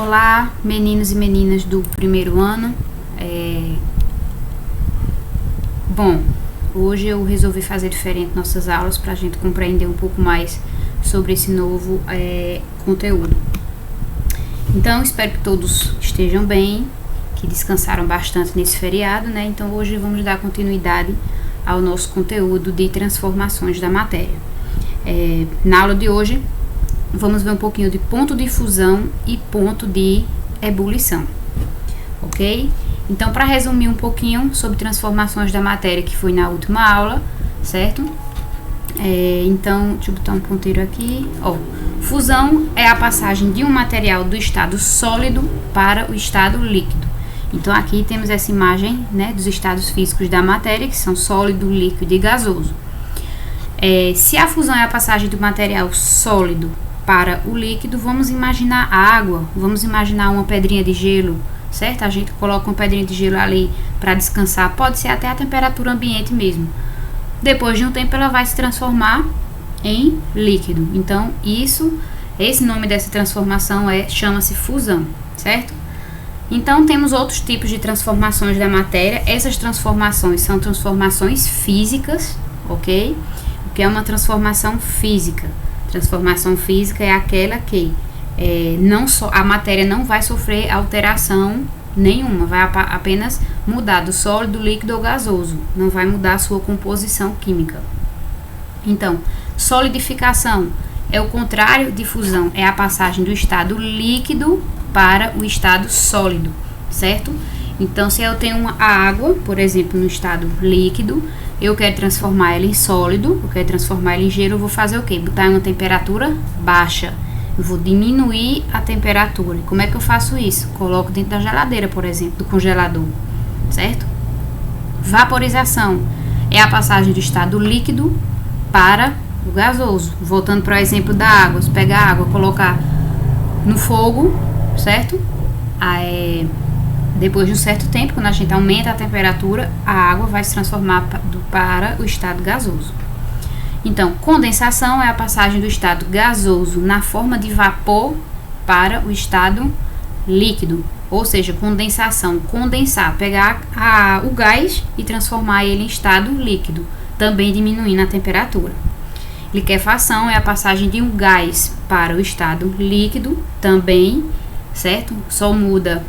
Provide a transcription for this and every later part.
Olá, meninos e meninas do primeiro ano. Bom, hoje eu resolvi fazer diferente nossas aulas para a gente compreender um pouco mais sobre esse novo conteúdo. Então, espero que todos estejam bem, que descansaram bastante nesse feriado, né? Então, hoje vamos dar continuidade ao nosso conteúdo de transformações da matéria. Na aula de hoje, vamos ver um pouquinho de ponto de fusão e ponto de ebulição, ok? Então, para resumir um pouquinho sobre transformações da matéria que foi na última aula, certo? Então, deixa eu botar um ponteiro aqui. Fusão é a passagem de um material do estado sólido para o estado líquido. Então, aqui temos essa imagem, né, dos estados físicos da matéria, que são sólido, líquido e gasoso. Se a fusão é a passagem do material sólido para o líquido, vamos imaginar água, vamos imaginar uma pedrinha de gelo, certo? A gente coloca uma pedrinha de gelo ali para descansar, pode ser até a temperatura ambiente mesmo. Depois de um tempo ela vai se transformar em líquido. Então, esse nome dessa transformação chama-se fusão, certo? Então, temos outros tipos de transformações da matéria. Essas transformações são transformações físicas, ok? O que é uma transformação física? Transformação física é aquela que a matéria não vai sofrer alteração nenhuma, vai apenas mudar do sólido, líquido ou gasoso, não vai mudar a sua composição química. Então, solidificação é o contrário de fusão, é a passagem do estado líquido para o estado sólido, certo? Então, se eu tenho a água, por exemplo, no estado líquido, eu quero transformar ela em sólido, eu quero transformar ela em gelo, eu vou fazer o quê? Botar em uma temperatura baixa. Eu vou diminuir a temperatura. E como é que eu faço isso? Coloco dentro da geladeira, por exemplo, do congelador, certo? Vaporização é a passagem do estado líquido para o gasoso. Voltando para o exemplo da água, se pegar a água, colocar no fogo, certo? Depois de um certo tempo, quando a gente aumenta a temperatura, a água vai se transformar para o estado gasoso. Então, condensação é a passagem do estado gasoso na forma de vapor para o estado líquido. Ou seja, condensação, condensar, pegar o gás e transformar ele em estado líquido, também diminuindo a temperatura. Liquefação é a passagem de um gás para o estado líquido, também, certo? Só muda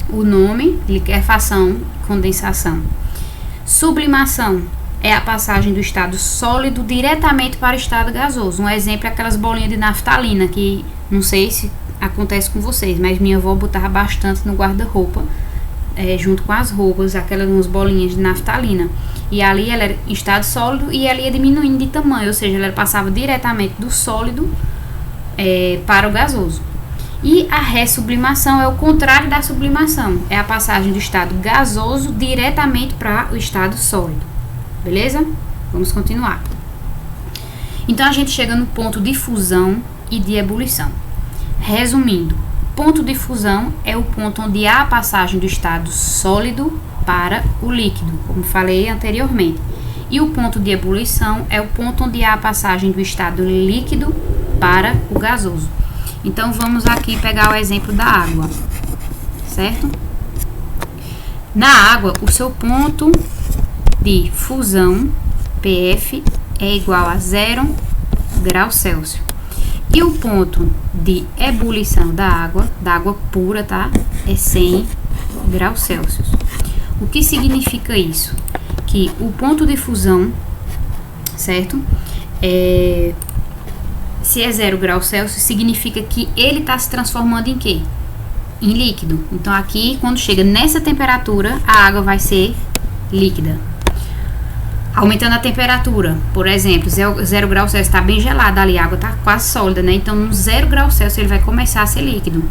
o nome, liquefação, condensação. Sublimação é a passagem do estado sólido diretamente para o estado gasoso. Um exemplo é aquelas bolinhas de naftalina, que não sei se acontece com vocês, mas minha avó botava bastante no guarda-roupa, junto com as roupas, aquelas bolinhas de naftalina. E ali ela era em estado sólido e ela ia diminuindo de tamanho, ou seja, ela passava diretamente do sólido para o gasoso. E a ressublimação é o contrário da sublimação, é a passagem do estado gasoso diretamente para o estado sólido. Beleza? Vamos continuar. Então, a gente chega no ponto de fusão e de ebulição. Resumindo, ponto de fusão é o ponto onde há a passagem do estado sólido para o líquido, como falei anteriormente. E o ponto de ebulição é o ponto onde há a passagem do estado líquido para o gasoso. Então, vamos aqui pegar o exemplo da água, certo? Na água, o seu ponto de fusão, PF, é igual a 0 graus Celsius. E o ponto de ebulição da água pura, tá? É 100 graus Celsius. O que significa isso? Que o ponto de fusão, certo? Se é 0 graus Celsius, significa que ele está se transformando em quê? Em líquido. Então, aqui, quando chega nessa temperatura, a água vai ser líquida. Aumentando a temperatura, por exemplo, 0 graus Celsius está bem gelada ali, a água está quase sólida, né? Então, no 0 graus Celsius, ele vai começar a ser líquido.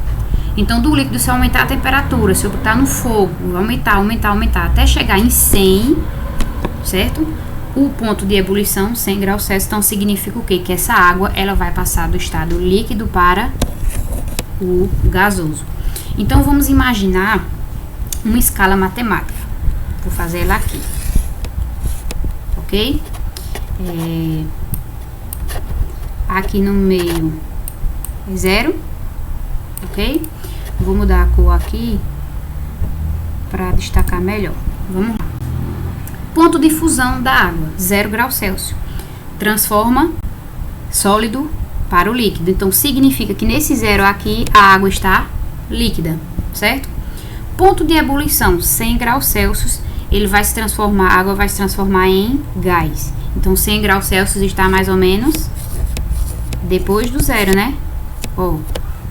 Então, do líquido, se eu aumentar a temperatura, se eu botar no fogo, aumentar, até chegar em 100, certo? O ponto de ebulição, 100 graus Celsius, então significa o quê? Que essa água, ela vai passar do estado líquido para o gasoso. Então, vamos imaginar uma escala matemática. Vou fazer ela aqui. Ok? Aqui no meio é 0, ok? Vou mudar a cor aqui para destacar melhor. Vamos lá. Ponto de fusão da água, 0 graus Celsius. Transforma sólido para o líquido. Então, significa que nesse 0 aqui, a água está líquida, certo? Ponto de ebulição, 100 graus Celsius. Ele vai se transformar, a água vai se transformar em gás. Então, 100 graus Celsius está mais ou menos depois do 0, né?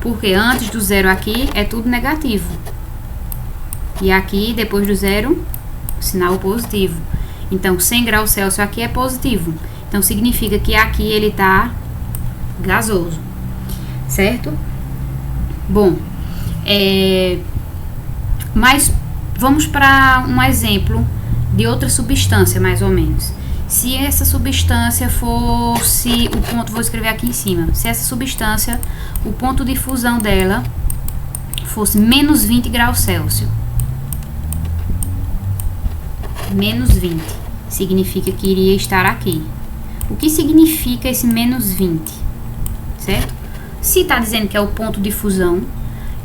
Porque antes do 0 aqui é tudo negativo. E aqui, depois do 0, sinal positivo. Então, 100 graus Celsius aqui é positivo. Então, significa que aqui ele está gasoso, certo? Bom, mas vamos para um exemplo de outra substância, mais ou menos. Se essa substância fosse o ponto, vou escrever aqui em cima. Se essa substância, o ponto de fusão dela fosse menos 20 graus Celsius. Menos 20 significa que iria estar aqui. O que significa esse menos 20? Certo? Se está dizendo que é o ponto de fusão,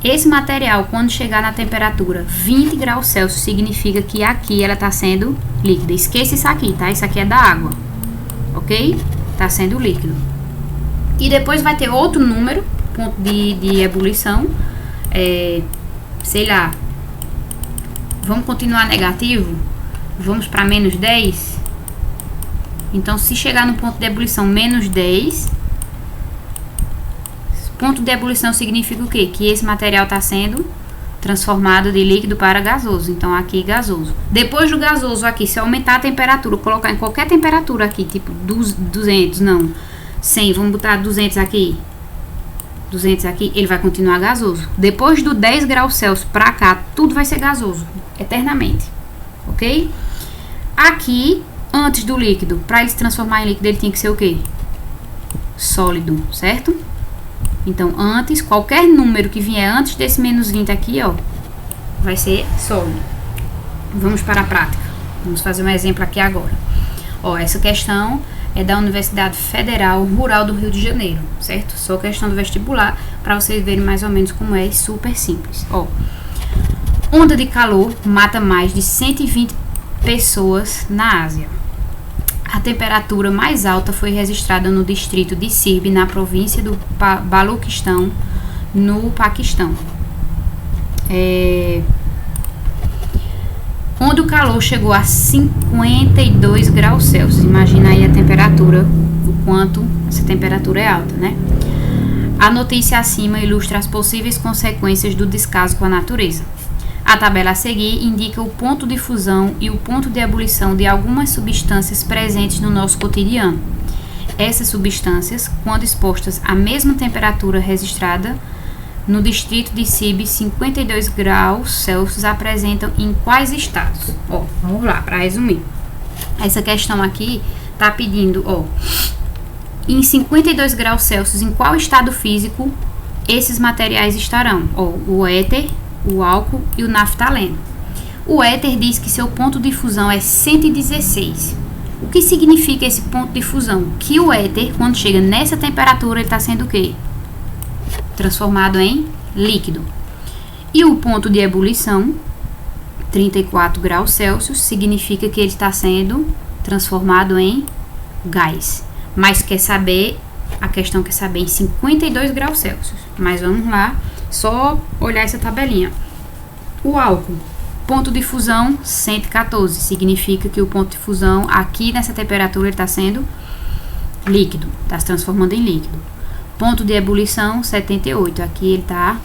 esse material, quando chegar na temperatura 20 graus Celsius, significa que aqui ela está sendo líquida. Esqueça isso aqui, tá? Isso aqui é da água, ok? Está sendo líquido. E depois vai ter outro número, ponto de ebulição, sei lá, vamos continuar negativo? Vamos para menos 10? Então, se chegar no ponto de ebulição menos 10, ponto de ebulição significa o quê? Que esse material está sendo transformado de líquido para gasoso. Então, aqui gasoso. Depois do gasoso aqui, se aumentar a temperatura, colocar em qualquer temperatura aqui, tipo 200, não, 100, vamos botar 200 aqui. 200 aqui, ele vai continuar gasoso. Depois do 10 graus Celsius para cá, tudo vai ser gasoso, eternamente. Ok? Aqui, antes do líquido, para ele se transformar em líquido, ele tem que ser o quê? Sólido, certo? Então, antes, qualquer número que vier antes desse menos 20 aqui, ó, vai ser sólido. Vamos para a prática. Vamos fazer um exemplo aqui agora. Ó, essa questão é da Universidade Federal Rural do Rio de Janeiro, certo? Só questão do vestibular, para vocês verem mais ou menos como é, super simples. Ó, onda de calor mata mais de 120 pessoas na Ásia. A temperatura mais alta foi registrada no distrito de Sirbe, na província do Baluquistão, no Paquistão. Onde o calor chegou a 52 graus Celsius. Imagina aí a temperatura, o quanto essa temperatura é alta, né? A notícia acima ilustra as possíveis consequências do descaso com a natureza. A tabela a seguir indica o ponto de fusão e o ponto de ebulição de algumas substâncias presentes no nosso cotidiano. Essas substâncias, quando expostas à mesma temperatura registrada no distrito de Sirbe, 52 graus Celsius, apresentam em quais estados? Ó, vamos lá, para resumir. Essa questão aqui está pedindo, ó, em 52 graus Celsius, em qual estado físico esses materiais estarão? Ó, o éter, o álcool e o naftaleno. O éter diz que seu ponto de fusão é 116. O que significa esse ponto de fusão? Que o éter, quando chega nessa temperatura, ele está sendo o quê? Transformado em líquido. E o ponto de ebulição, 34 graus Celsius, significa que ele está sendo transformado em gás. Mas quer saber, a questão quer saber em 52 graus Celsius. Mas vamos lá, só olhar essa tabelinha. O álcool, ponto de fusão 114, significa que o ponto de fusão aqui nessa temperatura ele está sendo líquido, está se transformando em líquido. Ponto de ebulição 78, aqui ele está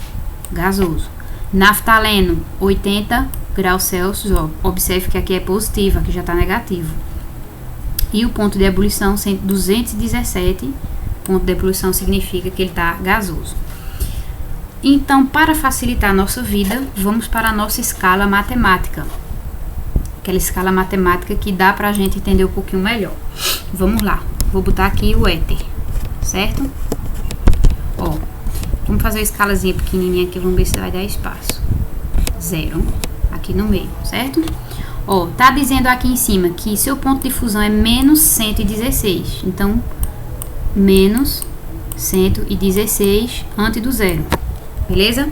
gasoso. Naftaleno 80 graus Celsius, ó, observe que aqui é positivo, aqui já está negativo. E o ponto de ebulição 217, ponto de ebulição significa que ele está gasoso. Então, para facilitar a nossa vida, vamos para a nossa escala matemática. Aquela escala matemática que dá para a gente entender um pouquinho melhor. Vamos lá. Vou botar aqui o éter, certo? Ó, vamos fazer a escalazinha pequenininha aqui, vamos ver se vai dar espaço. 0, aqui no meio, certo? Ó, tá dizendo aqui em cima que seu ponto de fusão é menos 116. Então, menos 116 antes do 0. Beleza?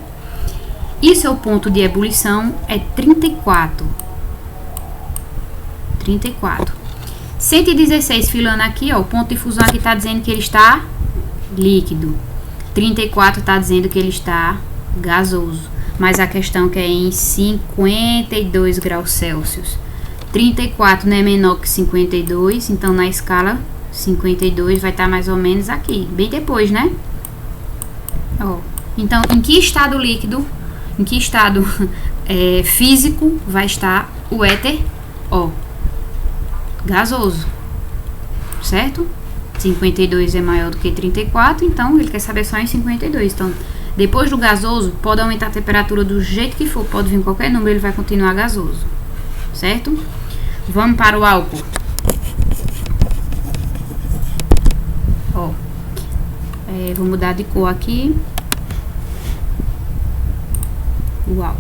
E seu ponto de ebulição é 34. 34. 116 filando aqui, ó, o ponto de fusão aqui está dizendo que ele está líquido. 34 está dizendo que ele está gasoso. Mas a questão que é em 52 graus Celsius. 34 não é menor que 52, então na escala 52 vai estar mais ou menos aqui, bem depois, né? Ó, então, em que estado líquido, em que estado físico vai estar o éter? Ó, gasoso, certo? 52 é maior do que 34, então ele quer saber só em 52. Então, depois do gasoso, pode aumentar a temperatura do jeito que for, pode vir qualquer número, ele vai continuar gasoso, certo? Vamos para o álcool. Ó, vou mudar de cor aqui. O álcool,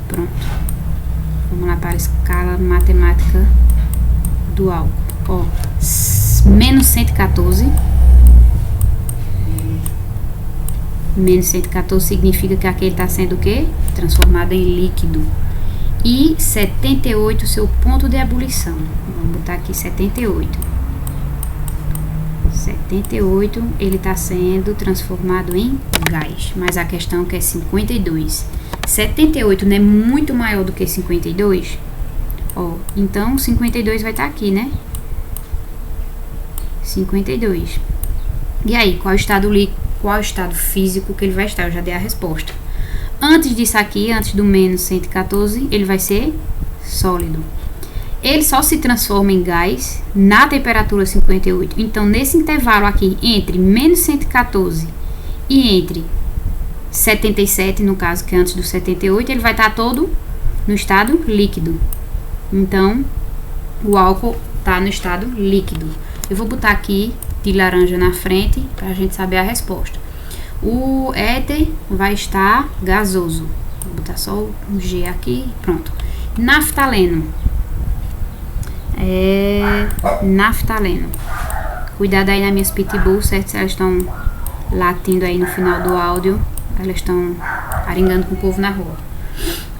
pronto. Vamos lá para a escala matemática do álcool. Ó, menos 114. Menos 114 significa que aquele está sendo o quê? Transformado em líquido. E 78, seu ponto de ebulição. Vamos botar aqui 78. 78, ele está sendo transformado em gás. Mas a questão que é 52. 78 não é muito maior do que 52? Ó, então 52 vai estar aqui, né? 52. E aí, qual é o estado líquido? Qual é o estado físico que ele vai estar? Eu já dei a resposta. Antes disso aqui, antes do menos 114, ele vai ser sólido. Ele só se transforma em gás na temperatura 58. Então, nesse intervalo aqui, entre menos 114 e entre 77, no caso, que é antes do 78, ele vai estar todo no estado líquido. Então, o álcool está no estado líquido. Eu vou botar aqui de laranja na frente para a gente saber a resposta. O éter vai estar gasoso. Vou botar só um G aqui, pronto. Naftaleno. Naftaleno. Cuidado aí nas minhas pitbull, certo? Se elas estão latindo aí no final do áudio, elas estão aringando com o povo na rua.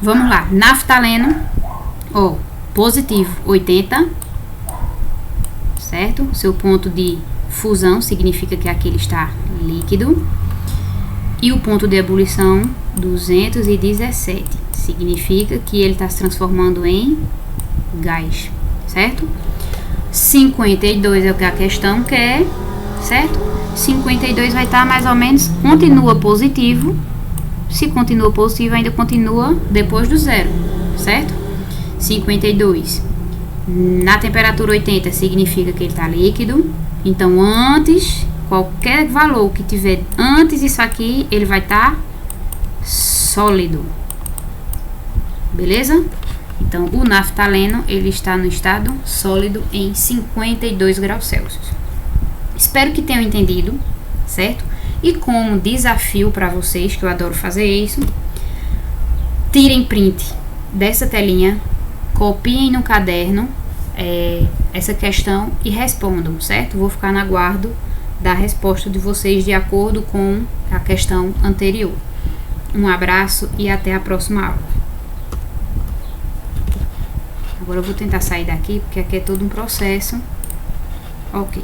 Vamos lá. Naftaleno, ó, positivo 80, certo? Seu ponto de fusão significa que aquele está líquido. E o ponto de ebulição 217 significa que ele está se transformando em gás, certo? 52 é o que a questão quer, certo? 52 vai estar mais ou menos, continua positivo. Se continua positivo, ainda continua depois do zero, certo? 52 na temperatura 80 significa que ele está líquido. Então, antes, qualquer valor que tiver antes disso aqui, ele vai estar sólido. Beleza? Então, o naftaleno, ele está no estado sólido em 52 graus Celsius. Espero que tenham entendido, certo? E como desafio para vocês, que eu adoro fazer isso, tirem print dessa telinha, copiem no caderno essa questão e respondam, certo? Vou ficar no aguardo da resposta de vocês de acordo com a questão anterior. Um abraço e até a próxima aula. Agora eu vou tentar sair daqui, porque aqui é todo um processo. Ok.